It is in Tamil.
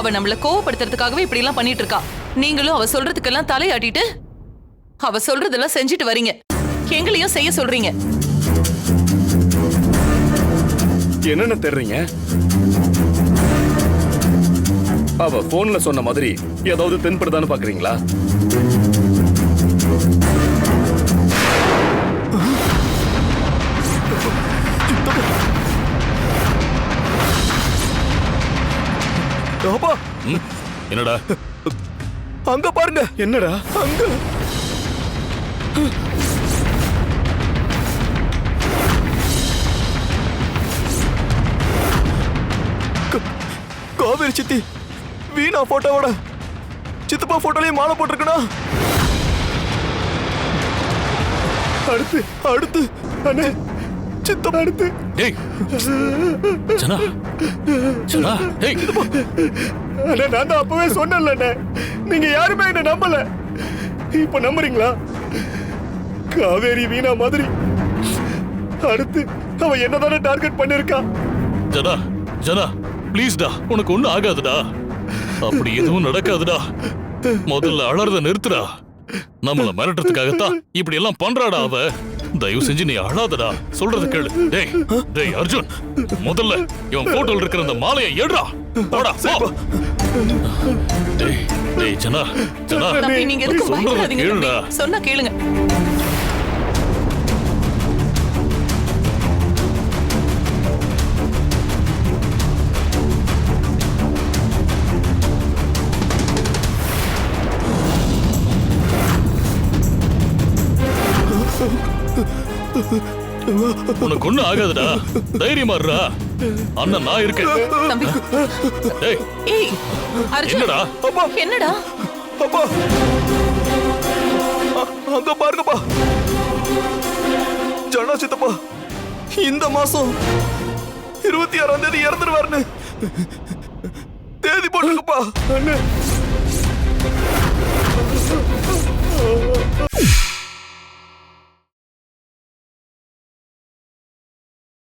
அவ நம்மள கோவப்படுத்துறதுக்காகவே இப்படி எல்லாம் பண்ணிட்டு இருக்கா. நீங்களும் அவ சொல்றதுக்கெல்லாம் தலையாட்டிட்டு அவ சொல்றதெல்லாம் செஞ்சுட்டு வரீங்க. எங்களையும் செய்ய சொல்றீங்க. என்னென்ன தெரிறீங்க? அவ போன்ல சொன்ன மாதிரி ஏதாவது தென்படுதான்னு பாக்குறீங்களா? என்னடா அங்க பாருங்க. என்னடா அங்க? காவேரி சித்தி வீணா போட்டோவோட சித்தப்பா போட்டோலயும் மாலை போட்டிருக்கனா? அடுத்து அடுத்து அண்ணே சித்தப்பா அடுத்து. டேய் ஜனா ஜனா டேய் அண்ணே நான் தான் அப்பவே சொன்னேன்ல அண்ணே, நீங்க யாருமே என்ன நம்பல. இப்ப நம்புறீங்களா? காவேரி வீணா மாதிரி அடுத்து அவ என்னதானே டார்கெட் பண்ணிருக்கா? ஜனா ஜனா ப்ளீஸ்டா, உனக்கு ஒண்ணும் ஆகாதுடா. அப்படி எதுவும் நடக்காதுடா. முதல்ல அழறத நிறுத்துடா. நம்மள மிரட்டுறதுக்காகத்தான் இப்படி எல்லாம் பண்றாடா அவ. தயவு செஞ்சு நீ அழாதடா, சொல்றது கேளு. டேய் டேய் அர்ஜுன், முதல்ல இவன் போட்டோல இருக்கிற அந்த மாலையை எடுறா. போடா போ. டேய் டேய் ஜனா ஜனா தம்பி, நீங்க எதுக்கு சொல்றத பயப்படாதீங்க கேளுடா. தம்பி. சொன்னா கேளுங்க. உனக்கு ஒண்ணும் ஆகாதுடா, தைரியமா இருடா. அண்ணன் நான் இருக்கேன். தம்பி, டேய் ஏய் அர்ஜுன், என்னடா? அப்பா என்னடா? அப்பா அங்க பாருங்கப்பா, ஜனா சித்தப்பா இந்த மாசம் 26ஆம் தேதி இறந்துருவாருன்னு தேதி போட்டுருக்குப்பா. அண்ணே